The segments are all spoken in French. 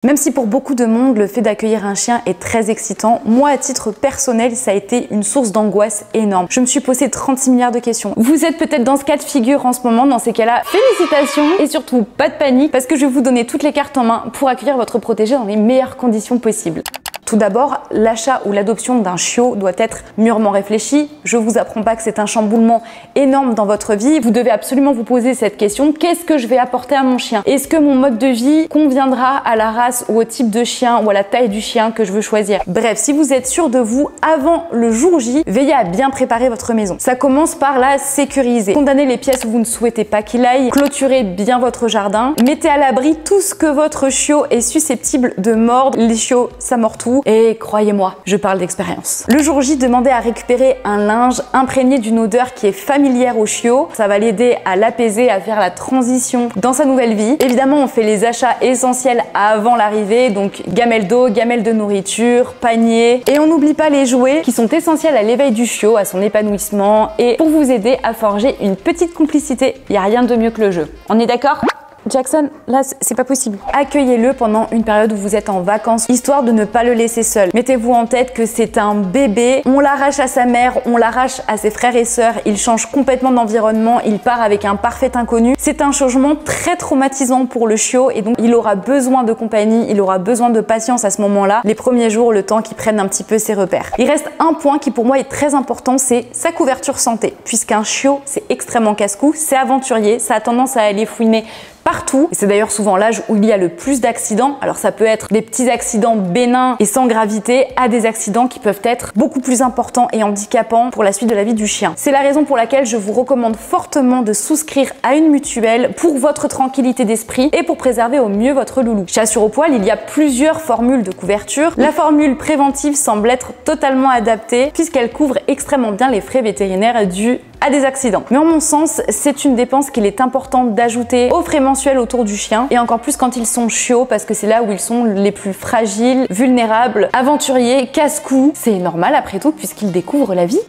Même si pour beaucoup de monde, le fait d'accueillir un chien est très excitant, moi à titre personnel, ça a été une source d'angoisse énorme. Je me suis posé 36 milliards de questions. Vous êtes peut-être dans ce cas de figure en ce moment, dans ces cas-là, félicitations et surtout pas de panique parce que je vais vous donner toutes les cartes en main pour accueillir votre protégé dans les meilleures conditions possibles. Tout d'abord, l'achat ou l'adoption d'un chiot doit être mûrement réfléchi. Je vous apprends pas que c'est un chamboulement énorme dans votre vie. Vous devez absolument vous poser cette question. Qu'est-ce que je vais apporter à mon chien? Est-ce que mon mode de vie conviendra à la race ou au type de chien ou à la taille du chien que je veux choisir? Bref, si vous êtes sûr de vous avant le jour J, veillez à bien préparer votre maison. Ça commence par la sécuriser. Condamnez les pièces où vous ne souhaitez pas qu'il aille. Clôturez bien votre jardin. Mettez à l'abri tout ce que votre chiot est susceptible de mordre. Les chiots, ça mord tout. Et croyez-moi, je parle d'expérience. Le jour J, demandez à récupérer un linge imprégné d'une odeur qui est familière au chiot. Ça va l'aider à l'apaiser, à faire la transition dans sa nouvelle vie. Évidemment, on fait les achats essentiels avant l'arrivée, donc gamelle d'eau, gamelle de nourriture, panier. Et on n'oublie pas les jouets qui sont essentiels à l'éveil du chiot, à son épanouissement et pour vous aider à forger une petite complicité. Il n'y a rien de mieux que le jeu. On est d'accord ? Jackson, là, c'est pas possible. Accueillez-le pendant une période où vous êtes en vacances, histoire de ne pas le laisser seul. Mettez-vous en tête que c'est un bébé, on l'arrache à sa mère, on l'arrache à ses frères et sœurs, il change complètement d'environnement, il part avec un parfait inconnu. C'est un changement très traumatisant pour le chiot et donc il aura besoin de compagnie, il aura besoin de patience à ce moment-là, les premiers jours, le temps qu'il prenne un petit peu ses repères. Il reste un point qui pour moi est très important, c'est sa couverture santé. Puisqu'un chiot, c'est extrêmement casse-cou, c'est aventurier, ça a tendance à aller fouiner partout. Et c'est d'ailleurs souvent l'âge où il y a le plus d'accidents. Alors ça peut être des petits accidents bénins et sans gravité à des accidents qui peuvent être beaucoup plus importants et handicapants pour la suite de la vie du chien. C'est la raison pour laquelle je vous recommande fortement de souscrire à une mutuelle pour votre tranquillité d'esprit et pour préserver au mieux votre loulou. Chez Assuropoil, il y a plusieurs formules de couverture. La formule préventive semble être totalement adaptée puisqu'elle couvre extrêmement bien les frais vétérinaires dus à des accidents. Mais en mon sens, c'est une dépense qu'il est important d'ajouter aux frais mensuels autour du chien et encore plus quand ils sont chiots parce que c'est là où ils sont les plus fragiles, vulnérables, aventuriers, casse-cou. C'est normal après tout puisqu'ils découvrent la vie.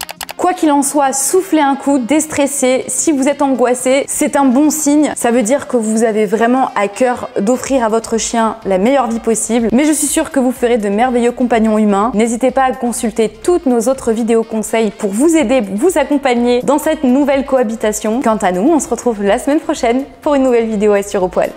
Quoi qu'il en soit, soufflez un coup, déstressez. Si vous êtes angoissé, c'est un bon signe. Ça veut dire que vous avez vraiment à cœur d'offrir à votre chien la meilleure vie possible. Mais je suis sûre que vous ferez de merveilleux compagnons humains. N'hésitez pas à consulter toutes nos autres vidéos conseils pour vous aider, vous accompagner dans cette nouvelle cohabitation. Quant à nous, on se retrouve la semaine prochaine pour une nouvelle vidéo Assuropoil.